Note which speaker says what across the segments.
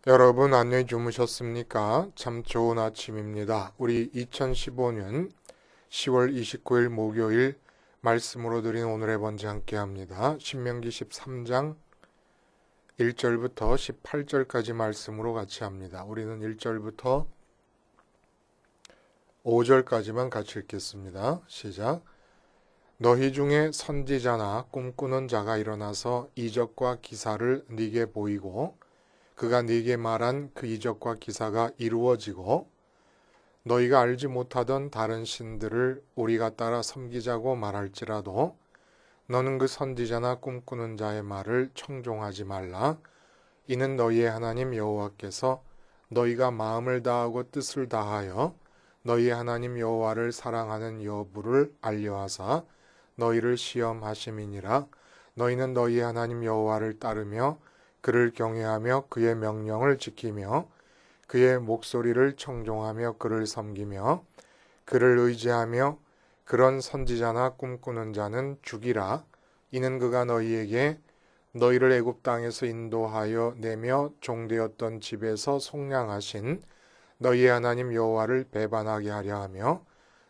Speaker 1: 여러분 안녕히 주무셨습니까? 참 좋은 아침입니다. 우리 2015년 10월 29일 목요일 말씀으로 드린 오늘의 번제 함께 합니다. 신명기 13장 1절부터 18절까지 말씀으로 같이 합니다. 우리는 1절부터 5절까지만 같이 읽겠습니다. 시작. 너희 중에 선지자나 꿈꾸는 자가 일어나서 이적과 기사를 네게 보이고 그가 네게 말한 그 이적과 기사가 이루어지고 너희가 알지 못하던 다른 신들을 우리가 따라 섬기자고 말할지라도 너는 그 선지자나 꿈꾸는 자의 말을 청종하지 말라. 이는 너희의 하나님 여호와께서 너희가 마음을 다하고 뜻을 다하여 너희의 하나님 여호와를 사랑하는 여부를 알려하사 너희를 시험하심이니라. 너희는 너희의 하나님 여호와를 따르며 그를 경외하며 그의 명령을 지키며 그의 목소리를 청종하며 그를 섬기며 그를 의지하며 그런 선지자나 꿈꾸는 자는 죽이라. 이는 그가 너희에게 너희를 애굽 땅에서 인도하여 내며 종되었던 집에서 속량하신 너희의 하나님 여호와를 배반하게 하려 하며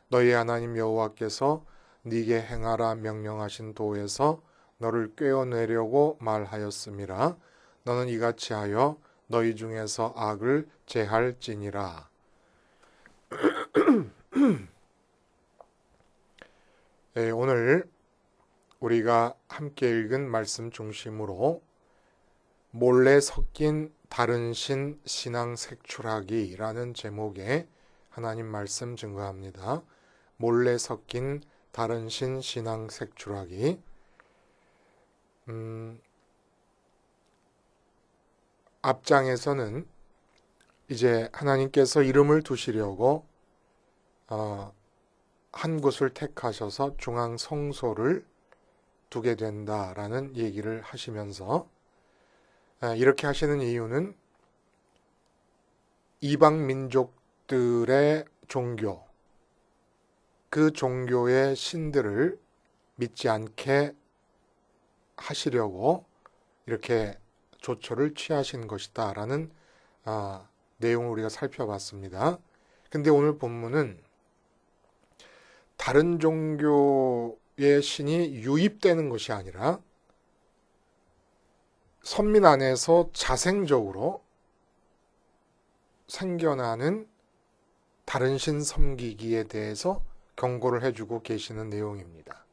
Speaker 1: 너희의 하나님 여호와께서 네게 행하라 명령하신 도에서 너를 꿰어내려고 말하였음이라. 너는 이같이 하여 너희 중에서 악을 제할지니라. 오늘 우리가 함께 읽은 말씀 중심으로 몰래 섞인 다른 신 신앙 색출하기라는 제목의 하나님 말씀 증거합니다. 몰래 섞인 다른 신 신앙 색출하기. 앞장에서는 이제 하나님께서 이름을 두시려고 한 곳을 택하셔서 중앙 성소를 두게 된다라는 얘기를 하시면서 이렇게 하시는 이유는 이방 민족들의 종교, 그 종교의 신들을 믿지 않게 하시려고 이렇게 조처를 취하신 것이다 라는 내용을 우리가 살펴봤습니다. 근데 오늘 본문은 다른 종교의 신이 유입되는 것이 아니라 선민 안에서 자생적으로 생겨나는 다른 신 섬기기에 대해서 경고를 해주고 계시는 내용입니다.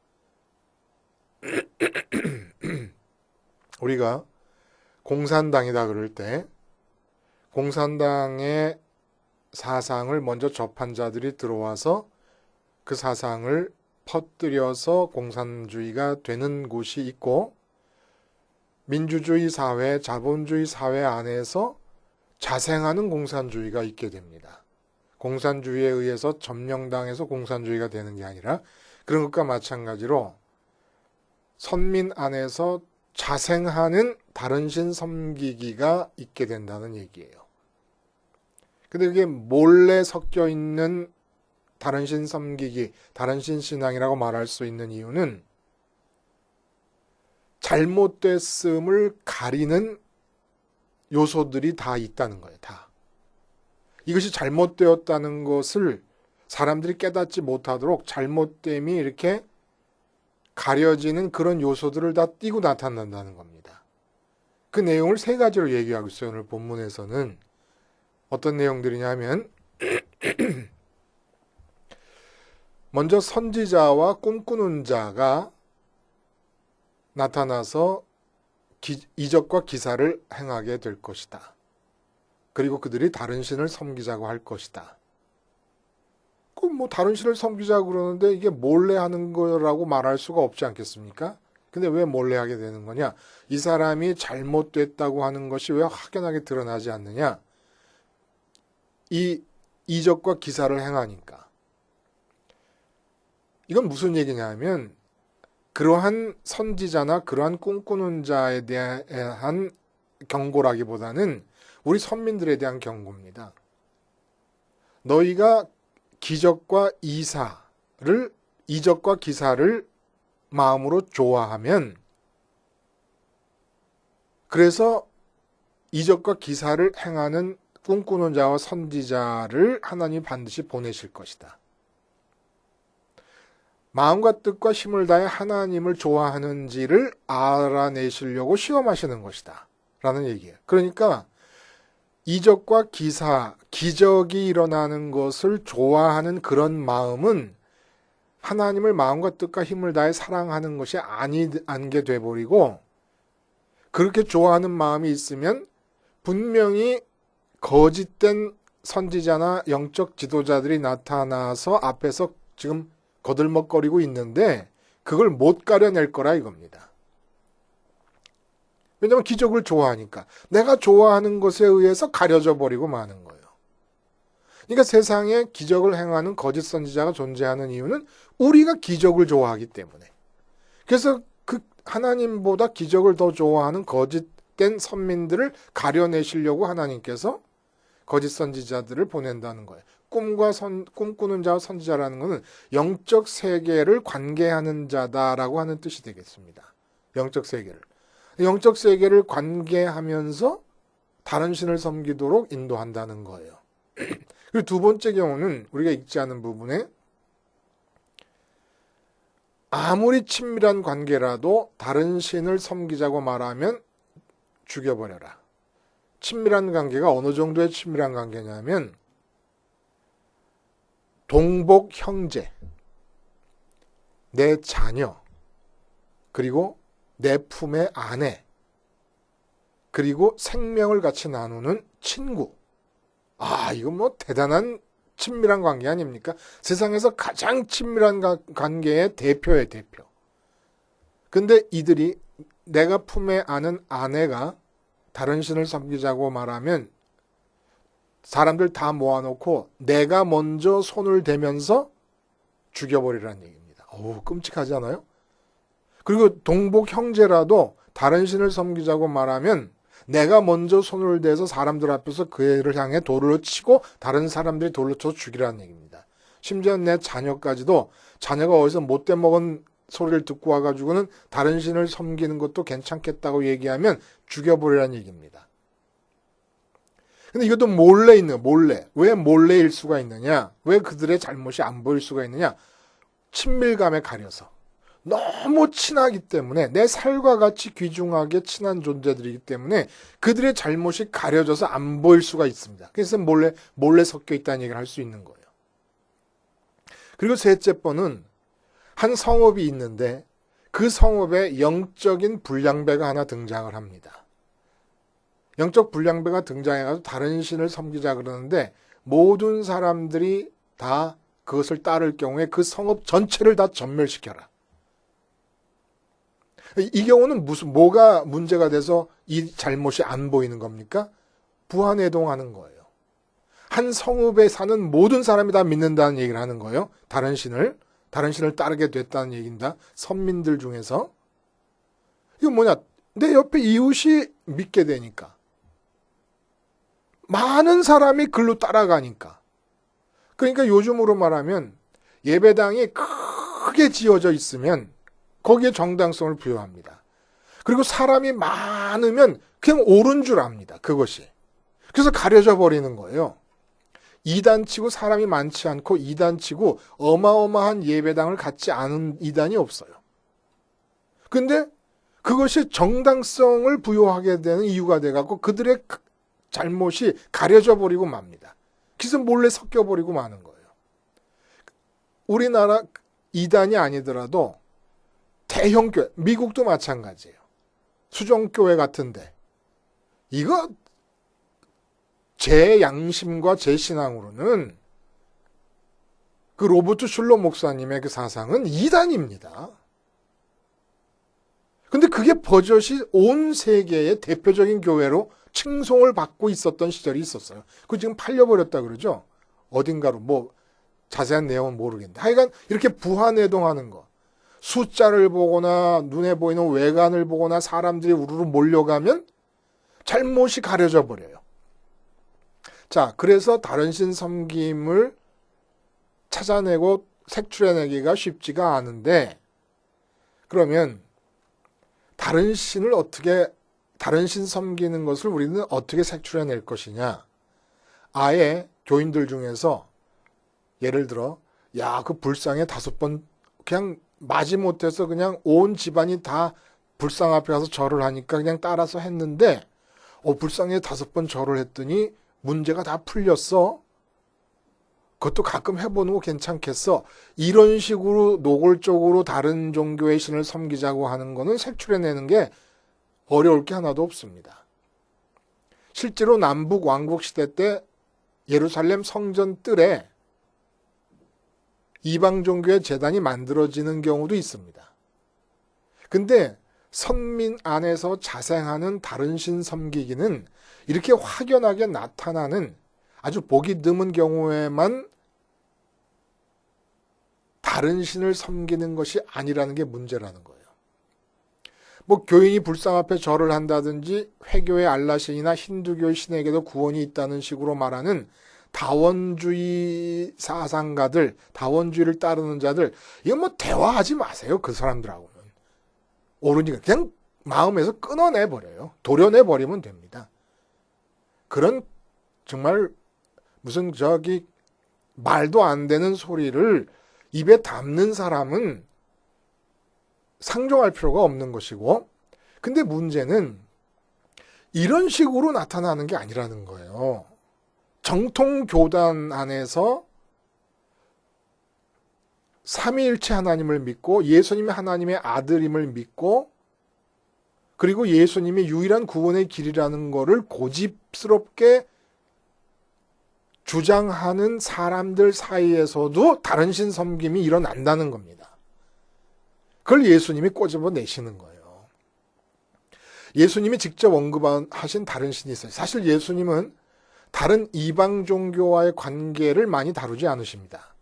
Speaker 1: 우리가 공산당이다 그럴 때 공산당의 사상을 먼저 접한 자들이 들어와서 그 사상을 퍼뜨려서 공산주의가 되는 곳이 있고 민주주의 사회, 자본주의 사회 안에서 자생하는 공산주의가 있게 됩니다. 공산주의에 의해서 점령당해서 공산주의가 되는 게 아니라 그런 것과 마찬가지로 선민 안에서 자생하는 다른 신 섬기기가 있게 된다는 얘기예요. 근데 그게 몰래 섞여 있는 다른 신 섬기기, 다른 신 신앙이라고 말할 수 있는 이유는 잘못됐음을 가리는 요소들이 다 있다는 거예요. 다. 이것이 잘못되었다는 것을 사람들이 깨닫지 못하도록 잘못됨이 이렇게 가려지는 그런 요소들을 다 띄고 나타난다는 겁니다. 그 내용을 세 가지로 얘기하고 있어요. 오늘 본문에서는 어떤 내용들이냐면 먼저 선지자와 꿈꾸는 자가 나타나서 이적과 기사를 행하게 될 것이다. 그리고 그들이 다른 신을 섬기자고 할 것이다. 뭐 다른 신을 섬기자고 그러는데 이게 몰래 하는 거라고 말할 수가 없지 않겠습니까? 근데 왜 몰래 하게 되는 거냐? 이 사람이 잘못됐다고 하는 것이 왜 확연하게 드러나지 않느냐? 이 이적과 기사를 행하니까. 이건 무슨 얘기냐면 그러한 선지자나 그러한 꿈꾸는 자에 대한 경고라기보다는 우리 선민들에 대한 경고입니다. 너희가 이적과 기사를 마음으로 좋아하면 그래서 이적과 기사를 행하는 꿈꾸는 자와 선지자를 하나님이 반드시 보내실 것이다. 마음과 뜻과 힘을 다해 하나님을 좋아하는지를 알아내시려고 시험하시는 것이다. 라는 얘기예요. 그러니까 이적과 기사, 기적이 일어나는 것을 좋아하는 그런 마음은 하나님을 마음과 뜻과 힘을 다해 사랑하는 것이 아니게 돼버리고, 그렇게 좋아하는 마음이 있으면 분명히 거짓된 선지자나 영적 지도자들이 나타나서 앞에서 지금 거들먹거리고 있는데 그걸 못 가려낼 거라 이겁니다. 왜냐하면 기적을 좋아하니까. 내가 좋아하는 것에 의해서 가려져 버리고 마는 거예요. 그러니까 세상에 기적을 행하는 거짓 선지자가 존재하는 이유는 우리가 기적을 좋아하기 때문에. 그래서 그 하나님보다 기적을 더 좋아하는 거짓된 선민들을 가려내시려고 하나님께서 거짓 선지자들을 보낸다는 거예요. 꿈꾸는 자와 선지자라는 것은 영적 세계를 관계하는 자다라고 하는 뜻이 되겠습니다. 영적 세계를. 영적 세계를 관계하면서 다른 신을 섬기도록 인도한다는 거예요. 그리고 두 번째 경우는 우리가 읽지 않은 부분에 아무리 친밀한 관계라도 다른 신을 섬기자고 말하면 죽여버려라. 친밀한 관계가 어느 정도의 친밀한 관계냐면 동복 형제, 내 자녀, 그리고 내 품의 아내, 그리고 생명을 같이 나누는 친구. 이건 뭐 대단한 친밀한 관계 아닙니까? 세상에서 가장 친밀한 관계의 대표의 대표. 근데 이들이 내가 품에 안은 아내가 다른 신을 섬기자고 말하면 사람들 다 모아놓고 내가 먼저 손을 대면서 죽여버리라는 얘기입니다. 끔찍하지 않아요? 그리고 동복 형제라도 다른 신을 섬기자고 말하면 내가 먼저 손을 대서 사람들 앞에서 그 애를 향해 돌을 치고 다른 사람들이 돌로 쳐 죽이라는 얘기입니다. 심지어 내 자녀까지도 자녀가 어디서 못돼 먹은 소리를 듣고 와가지고는 다른 신을 섬기는 것도 괜찮겠다고 얘기하면 죽여버리라는 얘기입니다. 근데 이것도 몰래 있는, 몰래. 왜 몰래일 수가 있느냐? 왜 그들의 잘못이 안 보일 수가 있느냐? 친밀감에 가려서. 너무 친하기 때문에 내 살과 같이 귀중하게 친한 존재들이기 때문에 그들의 잘못이 가려져서 안 보일 수가 있습니다. 그래서 몰래 섞여 있다는 얘기를 할 수 있는 거예요. 그리고 셋째 번은 한 성읍이 있는데 그 성읍에 영적인 불량배가 하나 등장을 합니다. 영적 불량배가 등장해가지고 다른 신을 섬기자 그러는데 모든 사람들이 다 그것을 따를 경우에 그 성읍 전체를 다 전멸시켜라. 이 경우는 뭐가 문제가 돼서 이 잘못이 안 보이는 겁니까? 부하내동하는 거예요. 한 성읍에 사는 모든 사람이 다 믿는다는 얘기를 하는 거예요. 다른 신을 따르게 됐다는 얘기입니다. 선민들 중에서. 이건 뭐냐? 내 옆에 이웃이 믿게 되니까. 많은 사람이 글로 따라가니까. 그러니까 요즘으로 말하면 예배당이 크게 지어져 있으면 거기에 정당성을 부여합니다. 그리고 사람이 많으면 그냥 옳은 줄 압니다. 그것이. 그래서 가려져 버리는 거예요. 2단치고 사람이 많지 않고 2단치고 어마어마한 예배당을 갖지 않은 2단이 없어요. 근데 그것이 정당성을 부여하게 되는 이유가 돼갖고 그들의 잘못이 가려져 버리고 맙니다. 그래서 몰래 섞여 버리고 마는 거예요. 우리나라 2단이 아니더라도 대형교회, 미국도 마찬가지예요. 수종교회 같은데 이거 제 양심과 제 신앙으로는 그 로버트 슐러 목사님의 그 사상은 2단입니다. 근데 그게 버젓이 온 세계의 대표적인 교회로 칭송을 받고 있었던 시절이 있었어요. 그거 지금 팔려버렸다 그러죠. 어딘가로 뭐 자세한 내용은 모르겠는데 하여간 이렇게 부하내동하는 거. 숫자를 보거나 눈에 보이는 외관을 보거나 사람들이 우르르 몰려가면 잘못이 가려져 버려요. 자, 그래서 다른 신 섬김을 찾아내고 색출해내기가 쉽지가 않은데 그러면 다른 신을 어떻게 다른 신 섬기는 것을 우리는 어떻게 색출해낼 것이냐? 아예 교인들 중에서 예를 들어 야, 그 불상에 5번 그냥 마지못해서 그냥 온 집안이 다 불상 앞에 가서 절을 하니까 그냥 따라서 했는데 불상에 5번 절을 했더니 문제가 다 풀렸어. 그것도 가끔 해보는 거 괜찮겠어. 이런 식으로 노골적으로 다른 종교의 신을 섬기자고 하는 거는 색출해내는 게 어려울 게 하나도 없습니다. 실제로 남북 왕국 시대 때 예루살렘 성전 뜰에 이방 종교의 제단이 만들어지는 경우도 있습니다. 근데 선민 안에서 자생하는 다른 신 섬기기는 이렇게 확연하게 나타나는 아주 보기 드문 경우에만 다른 신을 섬기는 것이 아니라는 게 문제라는 거예요. 뭐 교인이 불상 앞에 절을 한다든지 회교의 알라신이나 힌두교의 신에게도 구원이 있다는 식으로 말하는 다원주의 사상가들, 다원주의를 따르는 자들, 이건 뭐 대화하지 마세요. 그 사람들하고는. 오르니까 그냥 마음에서 끊어내버려요. 도려내버리면 됩니다. 그런 정말 무슨 말도 안 되는 소리를 입에 담는 사람은 상종할 필요가 없는 것이고, 근데 문제는 이런 식으로 나타나는 게 아니라는 거예요. 정통 교단 안에서 삼위일체 하나님을 믿고 예수님이 하나님의 아들임을 믿고 그리고 예수님이 유일한 구원의 길이라는 것을 고집스럽게 주장하는 사람들 사이에서도 다른 신 섬김이 일어난다는 겁니다. 그걸 예수님이 꼬집어내시는 거예요. 예수님이 직접 언급하신 다른 신이 있어요. 사실 예수님은 다른 이방 종교와의 관계를 많이 다루지 않으십니다.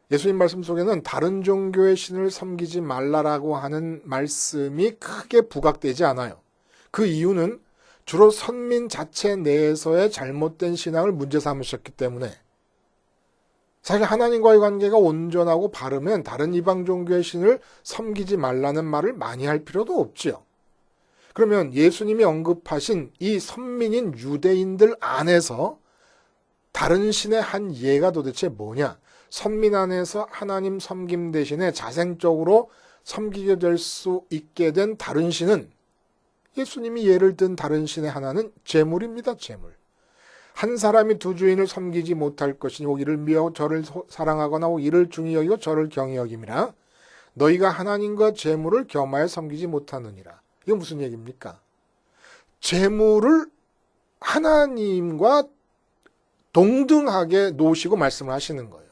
Speaker 1: 예수님 말씀 속에는 다른 종교의 신을 섬기지 말라라고 하는 말씀이 크게 부각되지 않아요. 그 이유는 주로 선민 자체 내에서의 잘못된 신앙을 문제 삼으셨기 때문에 사실 하나님과의 관계가 온전하고 바르면 다른 이방 종교의 신을 섬기지 말라는 말을 많이 할 필요도 없지요. 그러면 예수님이 언급하신 이 선민인 유대인들 안에서 다른 신의 한 예가 도대체 뭐냐? 선민 안에서 하나님 섬김 대신에 자생적으로 섬기게 될 수 있게 된 다른 신은 예수님이 예를 든 다른 신의 하나는 재물입니다. 재물. 한 사람이 두 주인을 섬기지 못할 것이니 혹 이를 미워하고 저를 사랑하거나 혹 이를 중히 여기고 저를 경히 여김이라 너희가 하나님과 재물을 겸하여 섬기지 못하느니라. 이게 무슨 얘기입니까? 재물을 하나님과 동등하게 놓으시고 말씀을 하시는 거예요.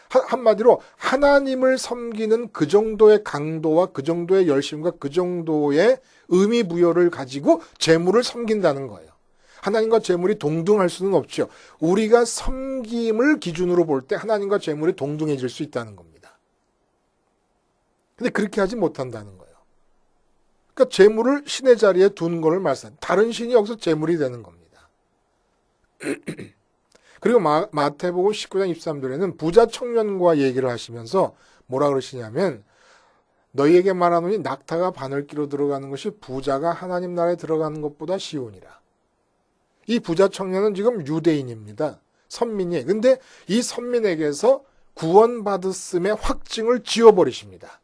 Speaker 1: 한마디로 하나님을 섬기는 그 정도의 강도와 그 정도의 열심과 그 정도의 의미 부여를 가지고 재물을 섬긴다는 거예요. 하나님과 재물이 동등할 수는 없죠. 우리가 섬김을 기준으로 볼 때 하나님과 재물이 동등해질 수 있다는 겁니다. 근데 그렇게 하지 못한다는 거예요. 그러니까 재물을 신의 자리에 둔 것을 말씀. 다른 신이 여기서 재물이 되는 겁니다. 그리고 마태복음 19장 23절에는 부자 청년과 얘기를 하시면서 뭐라 그러시냐면 너희에게 말하노니 낙타가 바늘기로 들어가는 것이 부자가 하나님 나라에 들어가는 것보다 쉬우니라. 이 부자 청년은 지금 유대인입니다. 선민이에요. 근데 이 선민에게서 구원받았음의 확증을 지워버리십니다.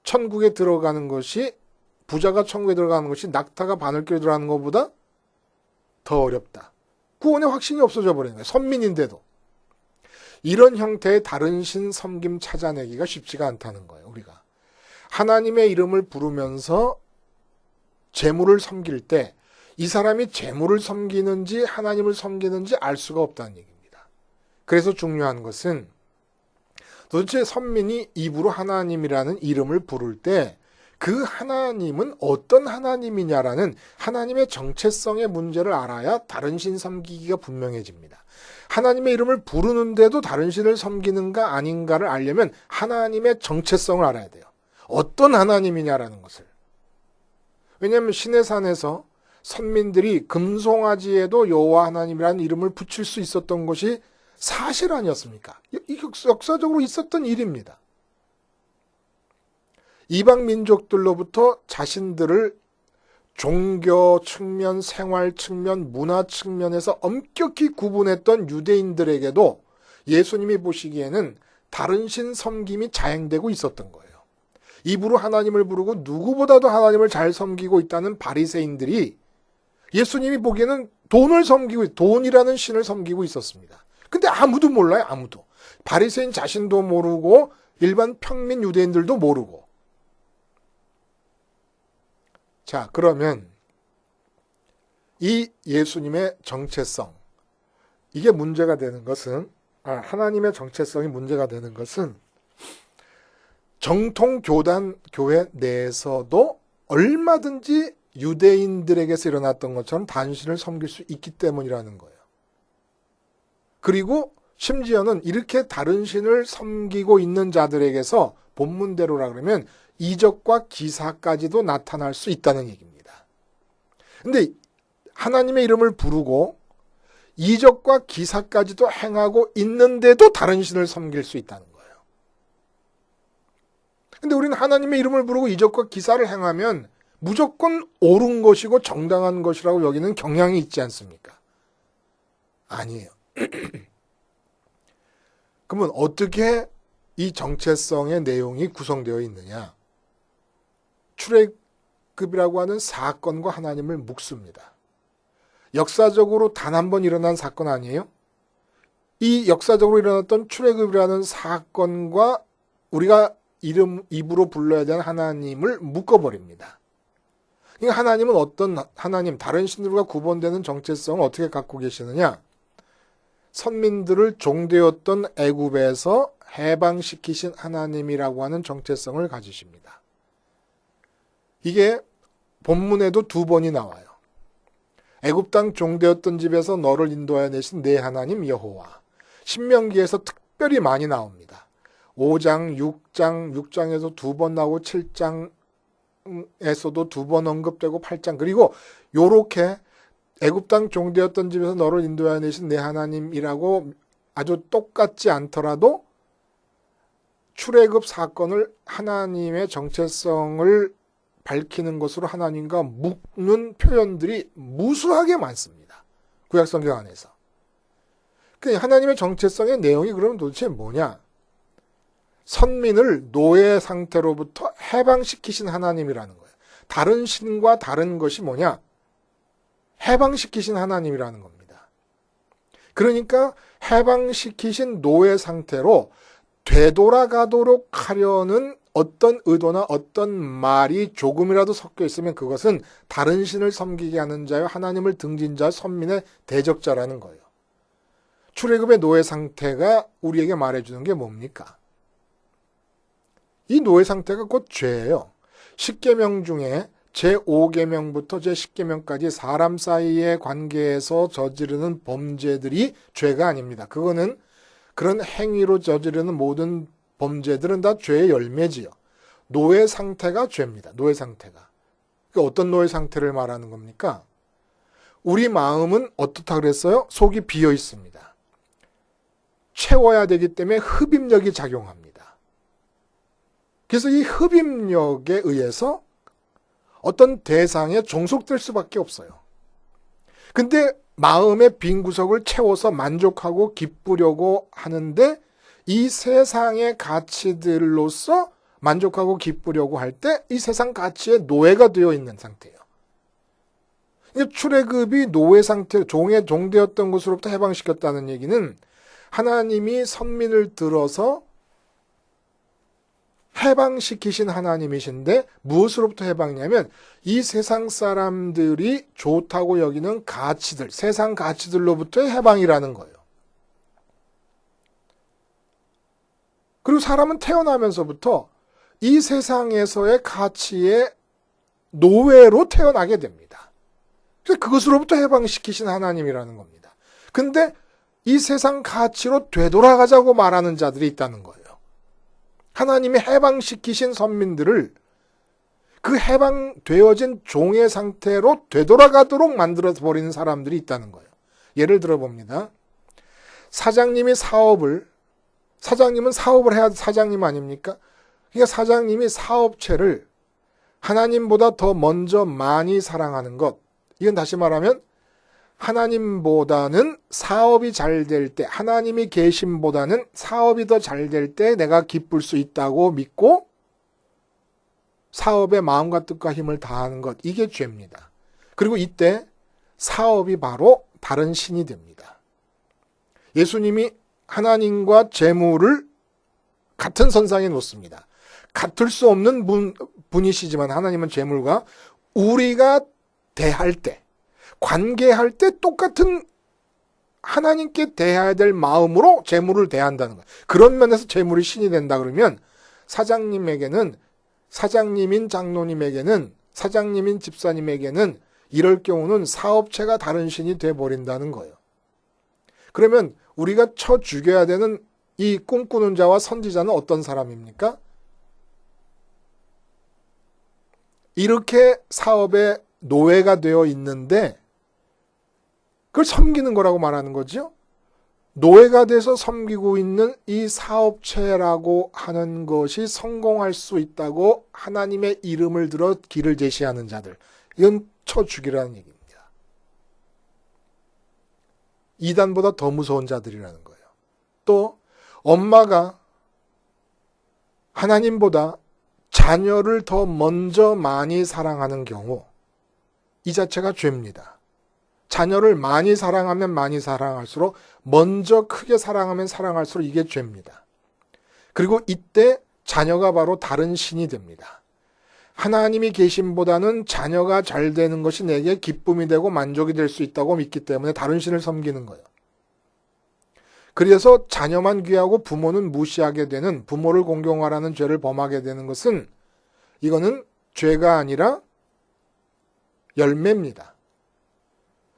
Speaker 1: 천국에 들어가는 것이 부자가 천국에 들어가는 것이 낙타가 바늘기로 들어가는 것보다 더 어렵다. 구원의 확신이 없어져 버리는 거예요. 선민인데도. 이런 형태의 다른 신 섬김 찾아내기가 쉽지가 않다는 거예요. 우리가. 하나님의 이름을 부르면서 재물을 섬길 때 이 사람이 재물을 섬기는지 하나님을 섬기는지 알 수가 없다는 얘기입니다. 그래서 중요한 것은 도대체 선민이 입으로 하나님이라는 이름을 부를 때 그 하나님은 어떤 하나님이냐라는 하나님의 정체성의 문제를 알아야 다른 신 섬기기가 분명해집니다. 하나님의 이름을 부르는데도 다른 신을 섬기는가 아닌가를 알려면 하나님의 정체성을 알아야 돼요. 어떤 하나님이냐라는 것을. 왜냐하면 신의 산에서 선민들이 금송아지에도 여호와 하나님이라는 이름을 붙일 수 있었던 것이 사실 아니었습니까? 역사적으로 있었던 일입니다. 이방 민족들로부터 자신들을 종교 측면, 생활 측면, 문화 측면에서 엄격히 구분했던 유대인들에게도 예수님이 보시기에는 다른 신 섬김이 자행되고 있었던 거예요. 입으로 하나님을 부르고 누구보다도 하나님을 잘 섬기고 있다는 바리새인들이 예수님이 보기에는 돈이라는 신을 섬기고 있었습니다. 근데 아무도 몰라요, 아무도. 바리새인 자신도 모르고 일반 평민 유대인들도 모르고. 자, 그러면 이 예수님의 정체성, 이게 문제가 되는 것은, 하나님의 정체성이 문제가 되는 것은 정통 교회 내에서도 얼마든지 유대인들에게서 일어났던 것처럼 단신을 섬길 수 있기 때문이라는 거예요. 그리고 심지어는 이렇게 다른 신을 섬기고 있는 자들에게서 본문대로라 그러면 이적과 기사까지도 나타날 수 있다는 얘기입니다. 근데 하나님의 이름을 부르고 이적과 기사까지도 행하고 있는데도 다른 신을 섬길 수 있다는 거예요. 근데 우리는 하나님의 이름을 부르고 이적과 기사를 행하면 무조건 옳은 것이고 정당한 것이라고 여기는 경향이 있지 않습니까? 아니에요. 그러면 어떻게 이 정체성의 내용이 구성되어 있느냐? 출애굽이라고 하는 사건과 하나님을 묶습니다. 역사적으로 단 한 번 일어난 사건 아니에요? 이 역사적으로 일어났던 출애굽이라는 사건과 우리가 입으로 불러야 되는 하나님을 묶어버립니다. 그러니까 하나님은 어떤 하나님, 다른 신들과 구분되는 정체성을 어떻게 갖고 계시느냐? 선민들을 종되었던 애굽에서 해방시키신 하나님이라고 하는 정체성을 가지십니다. 이게 본문에도 2번이 나와요. 애굽 땅 종되었던 집에서 너를 인도하여 내신 내 하나님 여호와. 신명기에서 특별히 많이 나옵니다. 5장, 6장에서 2번 나오고 7장에서도 2번 언급되고 8장. 그리고 요렇게 애굽 땅 종되었던 집에서 너를 인도하여 내신 내 하나님이라고 아주 똑같지 않더라도 출애굽 사건을 하나님의 정체성을 밝히는 것으로 하나님과 묶는 표현들이 무수하게 많습니다. 구약성경 안에서. 하나님의 정체성의 내용이 그러면 도대체 뭐냐? 선민을 노예 상태로부터 해방시키신 하나님이라는 거예요. 다른 신과 다른 것이 뭐냐? 해방시키신 하나님이라는 겁니다. 그러니까 해방시키신 노예 상태로 되돌아가도록 하려는 어떤 의도나 어떤 말이 조금이라도 섞여 있으면 그것은 다른 신을 섬기게 하는 자요, 하나님을 등진 자, 선민의 대적자라는 거예요. 출애굽의 노예 상태가 우리에게 말해주는 게 뭡니까? 이 노예 상태가 곧 죄예요. 10계명 중에 제5계명부터 제10계명까지 사람 사이의 관계에서 저지르는 범죄들이 죄가 아닙니다. 그거는 그런 행위로 저지르는 모든 범죄들은 다 죄의 열매지요. 노예 상태가 죄입니다. 노예 상태가. 어떤 노예 상태를 말하는 겁니까? 우리 마음은 어떻다 그랬어요? 속이 비어 있습니다. 채워야 되기 때문에 흡입력이 작용합니다. 그래서 이 흡입력에 의해서 어떤 대상에 종속될 수밖에 없어요. 근데 마음의 빈 구석을 채워서 만족하고 기쁘려고 하는데 이 세상의 가치들로서 만족하고 기쁘려고 할 때 이 세상 가치의 노예가 되어 있는 상태예요. 출애굽이 노예 상태, 종되었던 것으로부터 해방시켰다는 얘기는 하나님이 선민을 들어서 해방시키신 하나님이신데 무엇으로부터 해방이냐면 이 세상 사람들이 좋다고 여기는 가치들, 세상 가치들로부터의 해방이라는 거예요. 그리고 사람은 태어나면서부터 이 세상에서의 가치의 노예로 태어나게 됩니다. 그래서 그것으로부터 해방시키신 하나님이라는 겁니다. 근데 이 세상 가치로 되돌아가자고 말하는 자들이 있다는 거예요. 하나님이 해방시키신 선민들을 그 해방되어진 종의 상태로 되돌아가도록 만들어버리는 사람들이 있다는 거예요. 예를 들어 봅니다. 사장님은 사업을 해야 사장님 아닙니까? 그러니까 사장님이 사업체를 하나님보다 더 먼저 많이 사랑하는 것. 이건 다시 말하면 하나님보다는 사업이 잘 될 때, 하나님이 계심보다는 사업이 더 잘 될 때 내가 기쁠 수 있다고 믿고 사업에 마음과 뜻과 힘을 다하는 것. 이게 죄입니다. 그리고 이때 사업이 바로 다른 신이 됩니다. 예수님이 하나님과 재물을 같은 선상에 놓습니다. 같을 수 없는 분이시지만 하나님은 재물과 우리가 대할 때, 관계할 때 똑같은 하나님께 대해야 될 마음으로 재물을 대한다는 거예요. 그런 면에서 재물이 신이 된다 그러면 사장님에게는, 사장님인 장로님에게는, 사장님인 집사님에게는 이럴 경우는 사업체가 다른 신이 돼버린다는 거예요. 그러면 우리가 쳐 죽여야 되는 이 꿈꾸는 자와 선지자는 어떤 사람입니까? 이렇게 사업에 노예가 되어 있는데 그걸 섬기는 거라고 말하는 거죠. 노예가 돼서 섬기고 있는 이 사업체라고 하는 것이 성공할 수 있다고 하나님의 이름을 들어 길을 제시하는 자들. 이건 쳐 죽이라는 얘기입니다. 이단보다 더 무서운 자들이라는 거예요. 또 엄마가 하나님보다 자녀를 더 먼저 많이 사랑하는 경우, 이 자체가 죄입니다. 자녀를 많이 사랑하면 많이 사랑할수록, 먼저 크게 사랑하면 사랑할수록 이게 죄입니다. 그리고 이때 자녀가 바로 다른 신이 됩니다. 하나님이 계심보다는 자녀가 잘 되는 것이 내게 기쁨이 되고 만족이 될 수 있다고 믿기 때문에 다른 신을 섬기는 거예요. 그래서 자녀만 귀하고 부모는 무시하게 되는, 부모를 공경하라는 죄를 범하게 되는 것은, 이거는 죄가 아니라 열매입니다.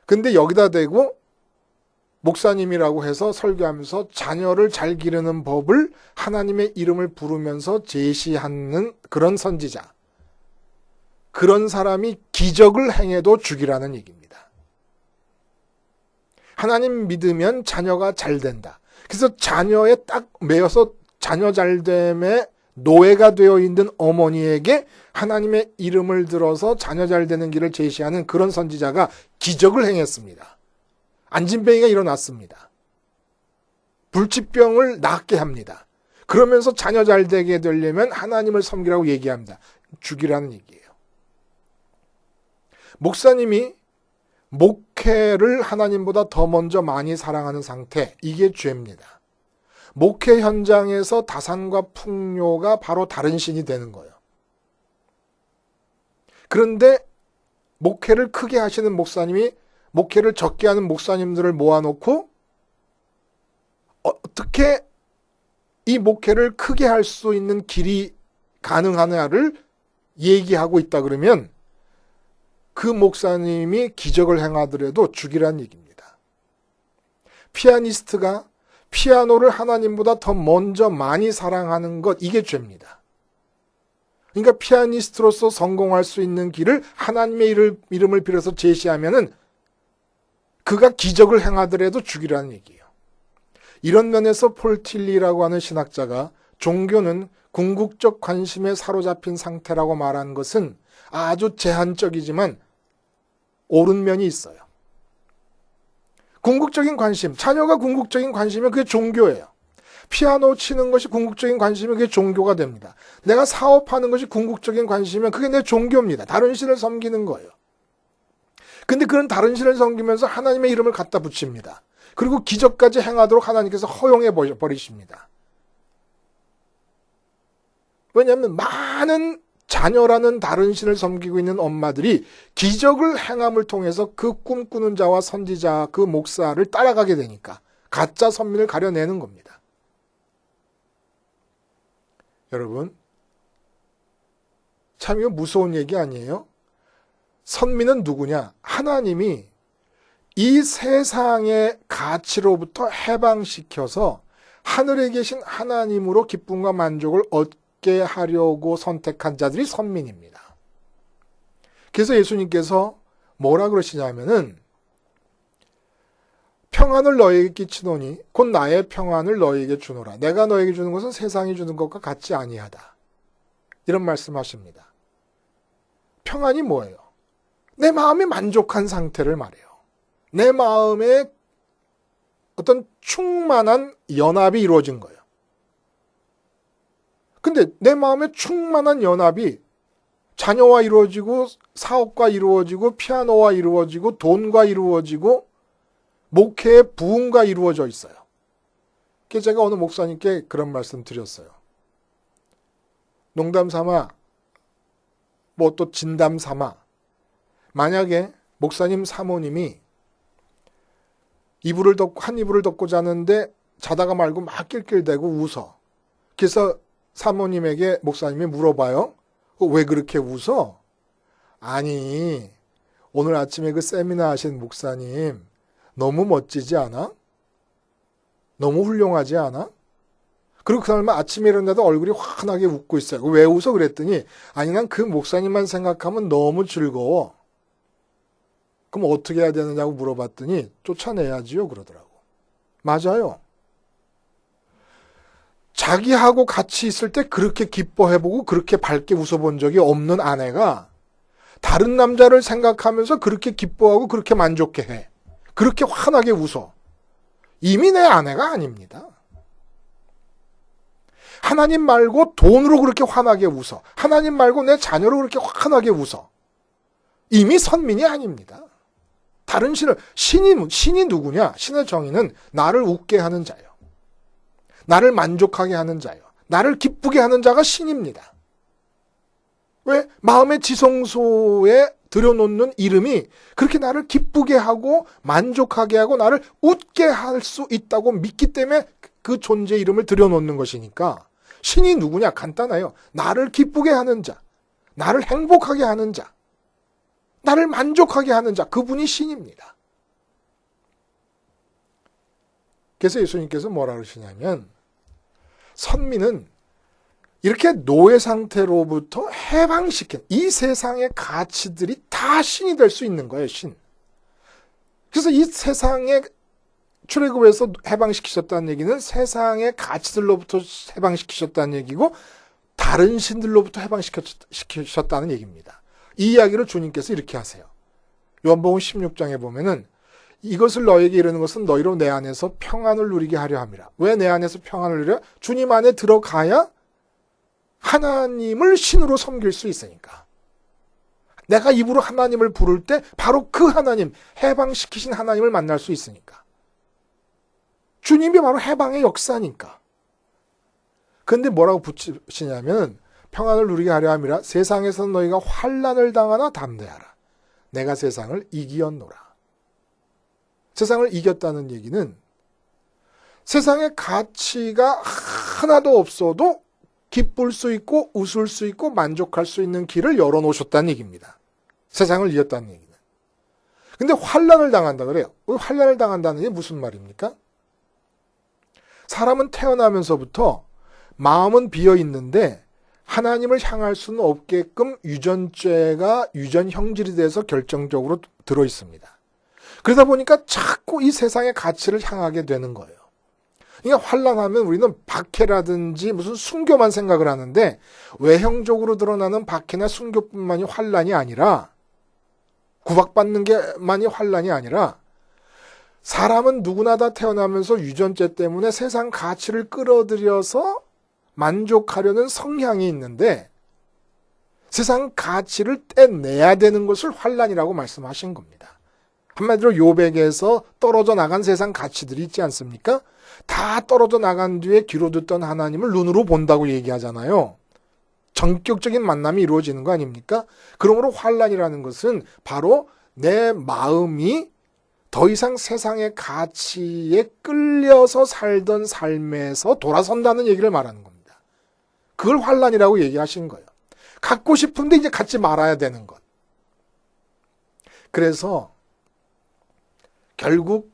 Speaker 1: 근데 여기다 대고 목사님이라고 해서 설교하면서 자녀를 잘 기르는 법을 하나님의 이름을 부르면서 제시하는 그런 선지자, 그런 사람이 기적을 행해도 죽이라는 얘기입니다. 하나님 믿으면 자녀가 잘 된다. 그래서 자녀에 딱 매여서 자녀 잘됨에 노예가 되어 있는 어머니에게 하나님의 이름을 들어서 자녀 잘 되는 길을 제시하는 그런 선지자가 기적을 행했습니다. 안진뱅이가 일어났습니다. 불치병을 낫게 합니다. 그러면서 자녀 잘 되게 되려면 하나님을 섬기라고 얘기합니다. 죽이라는 얘기예요. 목사님이 목회를 하나님보다 더 먼저 많이 사랑하는 상태, 이게 죄입니다. 목회 현장에서 다산과 풍요가 바로 다른 신이 되는 거예요. 그런데 목회를 크게 하시는 목사님이 목회를 적게 하는 목사님들을 모아놓고 어떻게 이 목회를 크게 할 수 있는 길이 가능하냐를 얘기하고 있다 그러면 그 목사님이 기적을 행하더라도 죽이라는 얘기입니다. 피아니스트가 피아노를 하나님보다 더 먼저 많이 사랑하는 것, 이게 죄입니다. 그러니까 피아니스트로서 성공할 수 있는 길을 하나님의 이름을 빌어서 제시하면은 그가 기적을 행하더라도 죽이라는 얘기예요. 이런 면에서 폴 틸리라고 하는 신학자가 종교는 궁극적 관심에 사로잡힌 상태라고 말하는 것은 아주 제한적이지만 옳은 면이 있어요. 궁극적인 관심, 자녀가 궁극적인 관심이면 그게 종교예요. 피아노 치는 것이 궁극적인 관심이면 그게 종교가 됩니다. 내가 사업하는 것이 궁극적인 관심이면 그게 내 종교입니다. 다른 신을 섬기는 거예요. 근데 그런 다른 신을 섬기면서 하나님의 이름을 갖다 붙입니다. 그리고 기적까지 행하도록 하나님께서 허용해 버리십니다. 왜냐하면 많은 자녀라는 다른 신을 섬기고 있는 엄마들이 기적을 행함을 통해서 그 꿈꾸는 자와 선지자, 그 목사를 따라가게 되니까 가짜 선민을 가려내는 겁니다. 여러분, 참 이거 무서운 얘기 아니에요? 선민은 누구냐? 하나님이 이 세상의 가치로부터 해방시켜서 하늘에 계신 하나님으로 기쁨과 만족을 얻게 하려고 선택한 자들이 선민입니다. 그래서 예수님께서 뭐라 그러시냐면은 평안을 너에게 끼치노니 곧 나의 평안을 너에게 주노라. 내가 너에게 주는 것은 세상이 주는 것과 같지 아니하다. 이런 말씀하십니다. 평안이 뭐예요? 내 마음이 만족한 상태를 말해요. 내 마음에 어떤 충만한 연합이 이루어진 거예요. 근데 내 마음에 충만한 연합이 자녀와 이루어지고 사업과 이루어지고 피아노와 이루어지고 돈과 이루어지고 목회의 부흥과 이루어져 있어요. 그래서 제가 어느 목사님께 그런 말씀 드렸어요. 농담 삼아 뭐 또 진담 삼아 만약에 목사님 사모님이 한 이불을 덮고 자는데 자다가 말고 막 낄낄대고 웃어. 그래서 사모님에게 목사님이 물어봐요. 왜 그렇게 웃어? 아니, 오늘 아침에 그 세미나 하신 목사님 너무 멋지지 않아? 너무 훌륭하지 않아? 그리고 그 사람은 아침에 일어나도 얼굴이 환하게 웃고 있어요. 왜 웃어? 그랬더니 아니 난 그 목사님만 생각하면 너무 즐거워. 그럼 어떻게 해야 되느냐고 물어봤더니 쫓아내야지요 그러더라고. 맞아요. 자기하고 같이 있을 때 그렇게 기뻐해보고 그렇게 밝게 웃어본 적이 없는 아내가 다른 남자를 생각하면서 그렇게 기뻐하고 그렇게 만족해해. 그렇게 환하게 웃어. 이미 내 아내가 아닙니다. 하나님 말고 돈으로 그렇게 환하게 웃어. 하나님 말고 내 자녀로 그렇게 환하게 웃어. 이미 선민이 아닙니다. 다른 신이 누구냐? 신의 정의는 나를 웃게 하는 자예요. 나를 만족하게 하는 자예요. 나를 기쁘게 하는 자가 신입니다. 왜? 마음의 지성소에 들여놓는 이름이 그렇게 나를 기쁘게 하고 만족하게 하고 나를 웃게 할 수 있다고 믿기 때문에 그 존재 이름을 들여놓는 것이니까 신이 누구냐? 간단해요. 나를 기쁘게 하는 자, 나를 행복하게 하는 자, 나를 만족하게 하는 자, 그분이 신입니다. 그래서 예수님께서 뭐라 그러시냐면 선민은 이렇게 노예 상태로부터 해방시킨 이 세상의 가치들이 다 신이 될 수 있는 거예요. 신. 그래서 이 세상에 출애굽에서 해방시키셨다는 얘기는 세상의 가치들로부터 해방시키셨다는 얘기고 다른 신들로부터 해방시키셨다는 얘기입니다. 이 이야기를 주님께서 이렇게 하세요. 요한복음 16장에 보면은 이것을 너에게 이르는 것은 너희로 내 안에서 평안을 누리게 하려 함이라. 왜 내 안에서 평안을 누려? 주님 안에 들어가야 하나님을 신으로 섬길 수 있으니까. 내가 입으로 하나님을 부를 때 바로 그 하나님, 해방시키신 하나님을 만날 수 있으니까. 주님이 바로 해방의 역사니까. 그런데 뭐라고 붙이시냐면 평안을 누리게 하려 함이라. 세상에서 너희가 환난을 당하나 담대하라. 내가 세상을 이기었노라. 세상을 이겼다는 얘기는 세상의 가치가 하나도 없어도 기쁠 수 있고 웃을 수 있고 만족할 수 있는 길을 열어놓으셨다는 얘기입니다. 세상을 이겼다는 얘기는. 근데 환난을 당한다 그래요. 환난을 당한다는 게 무슨 말입니까? 사람은 태어나면서부터 마음은 비어 있는데 하나님을 향할 수는 없게끔 유전죄가 유전 형질이 돼서 결정적으로 들어 있습니다. 그러다 보니까 자꾸 이 세상의 가치를 향하게 되는 거예요. 그러니까 환난하면 우리는 박해라든지 무슨 순교만 생각을 하는데 외형적으로 드러나는 박해나 순교뿐만이 환난이 아니라 구박받는 게만이 환난이 아니라 사람은 누구나 다 태어나면서 유전죄 때문에 세상 가치를 끌어들여서 만족하려는 성향이 있는데 세상 가치를 떼내야 되는 것을 환난이라고 말씀하신 겁니다. 한마디로 욥에게서 떨어져 나간 세상 가치들이 있지 않습니까? 다 떨어져 나간 뒤에 귀로 듣던 하나님을 눈으로 본다고 얘기하잖아요. 전격적인 만남이 이루어지는 거 아닙니까? 그러므로 환난이라는 것은 바로 내 마음이 더 이상 세상의 가치에 끌려서 살던 삶에서 돌아선다는 얘기를 말하는 겁니다. 그걸 환난이라고 얘기하신 거예요. 갖고 싶은데 이제 갖지 말아야 되는 것. 그래서 결국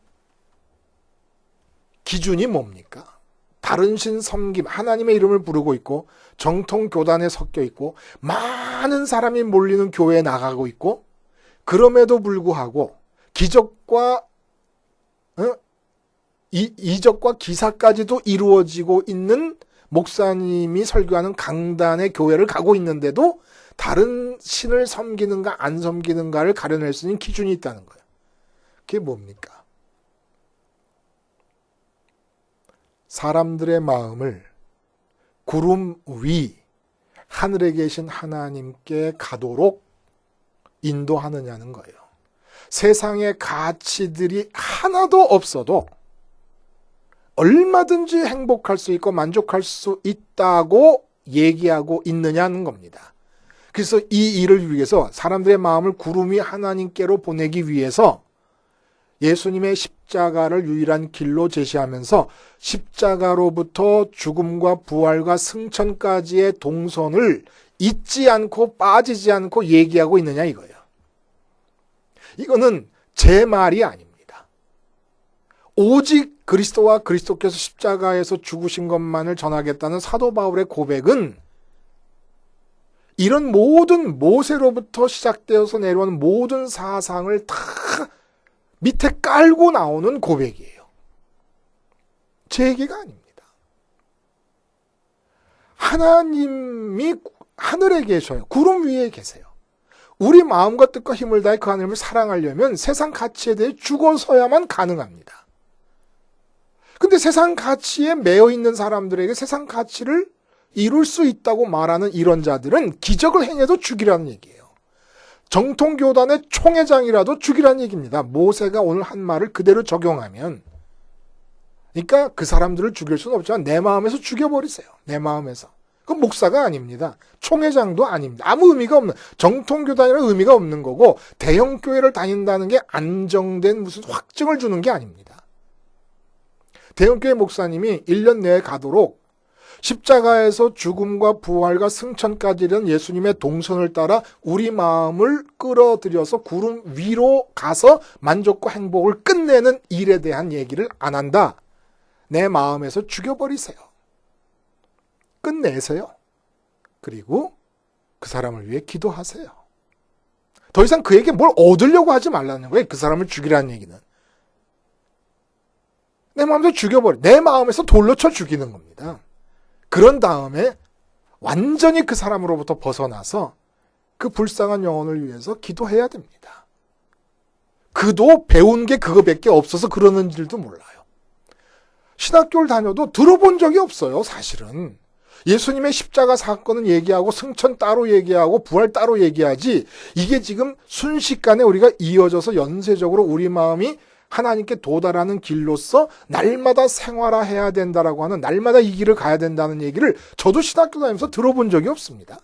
Speaker 1: 기준이 뭡니까? 다른 신 섬김, 하나님의 이름을 부르고 있고 정통 교단에 섞여 있고 많은 사람이 몰리는 교회에 나가고 있고 그럼에도 불구하고 기적과 이적과 기사까지도 이루어지고 있는 목사님이 설교하는 강단의 교회를 가고 있는데도 다른 신을 섬기는가 안 섬기는가를 가려낼 수 있는 기준이 있다는 거예요. 그게 뭡니까? 사람들의 마음을 구름 위 하늘에 계신 하나님께 가도록 인도하느냐는 거예요. 세상의 가치들이 하나도 없어도 얼마든지 행복할 수 있고 만족할 수 있다고 얘기하고 있느냐는 겁니다. 그래서 이 일을 위해서 사람들의 마음을 구름 위 하나님께로 보내기 위해서 예수님의 십자가를 유일한 길로 제시하면서 십자가로부터 죽음과 부활과 승천까지의 동선을 잊지 않고 빠지지 않고 얘기하고 있느냐 이거예요. 이거는 제 말이 아닙니다. 오직 그리스도와 그리스도께서 십자가에서 죽으신 것만을 전하겠다는 사도 바울의 고백은 이런 모든 모세로부터 시작되어서 내려오는 모든 사상을 다 밑에 깔고 나오는 고백이에요. 제 얘기가 아닙니다. 하나님이 하늘에 계셔요. 구름 위에 계세요. 우리 마음과 뜻과 힘을 다해 그 하나님을 사랑하려면 세상 가치에 대해 죽어서야만 가능합니다. 근데 세상 가치에 매여 있는 사람들에게 세상 가치를 이룰 수 있다고 말하는 이런 자들은 기적을 행해도 죽이라는 얘기예요. 정통교단의 총회장이라도 죽이라는 얘기입니다. 모세가 오늘 한 말을 그대로 적용하면. 그러니까 그 사람들을 죽일 수는 없지만 내 마음에서 죽여버리세요. 내 마음에서. 그건 목사가 아닙니다. 총회장도 아닙니다. 아무 의미가 없는, 정통교단이라는 의미가 없는 거고 대형교회를 다닌다는 게 안정된 무슨 확증을 주는 게 아닙니다. 대형교회 목사님이 1년 내에 가도록 십자가에서 죽음과 부활과 승천까지 이른 예수님의 동선을 따라 우리 마음을 끌어들여서 구름 위로 가서 만족과 행복을 끝내는 일에 대한 얘기를 안 한다. 내 마음에서 죽여버리세요. 끝내세요. 그리고 그 사람을 위해 기도하세요. 더 이상 그에게 뭘 얻으려고 하지 말라는 거예요. 그 사람을 죽이라는 얘기는. 내 마음에서 죽여버려. 내 마음에서 돌로 쳐 죽이는 겁니다. 그런 다음에 완전히 그 사람으로부터 벗어나서 그 불쌍한 영혼을 위해서 기도해야 됩니다. 그도 배운 게 그거밖에 없어서 그러는 줄도 몰라요. 신학교를 다녀도 들어본 적이 없어요, 사실은. 예수님의 십자가 사건은 얘기하고 승천 따로 얘기하고 부활 따로 얘기하지, 이게 지금 순식간에 우리가 이어져서 연쇄적으로 우리 마음이 하나님께 도달하는 길로서 날마다 생활화해야 된다라고 하는, 날마다 이 길을 가야 된다는 얘기를 저도 신학교 다니면서 들어본 적이 없습니다.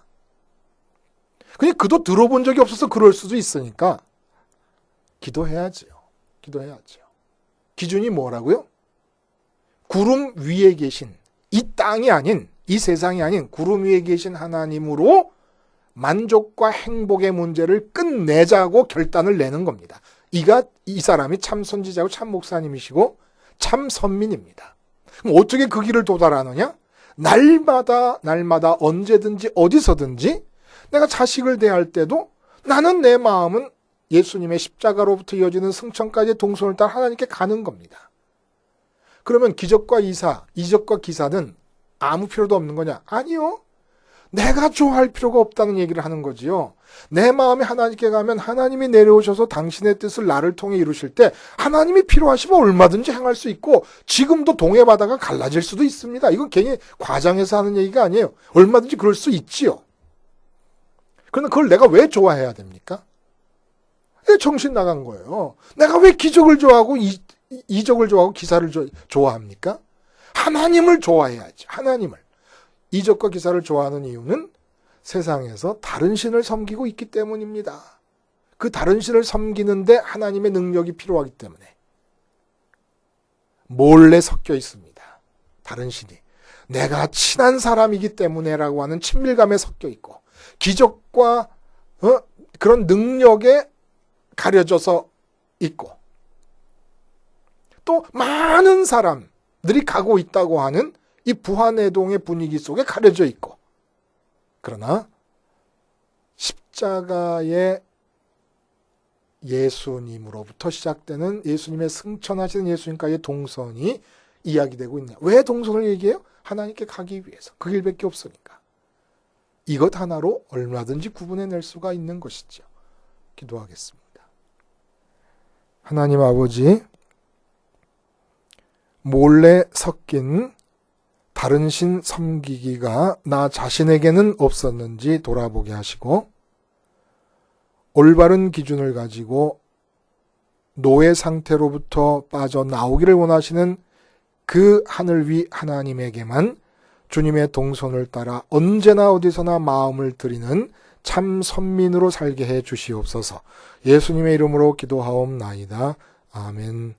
Speaker 1: 그냥 그도 들어본 적이 없어서 그럴 수도 있으니까 기도해야지요. 기도해야죠. 기준이 뭐라고요? 구름 위에 계신, 이 땅이 아닌, 이 세상이 아닌 구름 위에 계신 하나님으로 만족과 행복의 문제를 끝내자고 결단을 내는 겁니다. 이 사람이 참 선지자고 참 목사님이시고 참 선민입니다. 그럼 어떻게 그 길을 도달하느냐? 날마다 언제든지 어디서든지 내가 자식을 대할 때도 나는 내 마음은 예수님의 십자가로부터 이어지는 승천까지의 동선을 따라 하나님께 가는 겁니다. 그러면 기적과 이적과 기사는 아무 필요도 없는 거냐? 아니요. 내가 좋아할 필요가 없다는 얘기를 하는 거지요. 내 마음이 하나님께 가면 하나님이 내려오셔서 당신의 뜻을 나를 통해 이루실 때 하나님이 필요하시면 얼마든지 행할 수 있고, 지금도 동해바다가 갈라질 수도 있습니다. 이건 괜히 과장해서 하는 얘기가 아니에요. 얼마든지 그럴 수 있지요. 그런데 그걸 내가 왜 좋아해야 됩니까? 정신 나간 거예요. 내가 왜 기적을 좋아하고 이적을 좋아하고 기사를 좋아합니까? 하나님을 좋아해야지. 하나님을. 이적과 기사를 좋아하는 이유는 세상에서 다른 신을 섬기고 있기 때문입니다. 그 다른 신을 섬기는데 하나님의 능력이 필요하기 때문에 몰래 섞여 있습니다. 다른 신이. 내가 친한 사람이기 때문에라고 하는 친밀감에 섞여 있고, 기적과 그런 능력에 가려져서 있고, 또 많은 사람들이 가고 있다고 하는 이 부하내동의 분위기 속에 가려져 있고, 그러나 십자가의 예수님으로부터 시작되는 예수님의 승천하시는 예수님과의 동선이 이야기되고 있냐. 왜 동선을 얘기해요? 하나님께 가기 위해서. 그 길밖에 없으니까. 이것 하나로 얼마든지 구분해낼 수가 있는 것이죠. 기도하겠습니다. 하나님 아버지, 몰래 섞인 다른 신 섬기기가 나 자신에게는 없었는지 돌아보게 하시고 올바른 기준을 가지고 노예 상태로부터 빠져나오기를 원하시는 그 하늘 위 하나님에게만 주님의 동선을 따라 언제나 어디서나 마음을 드리는 참 선민으로 살게 해 주시옵소서. 예수님의 이름으로 기도하옵나이다. 아멘.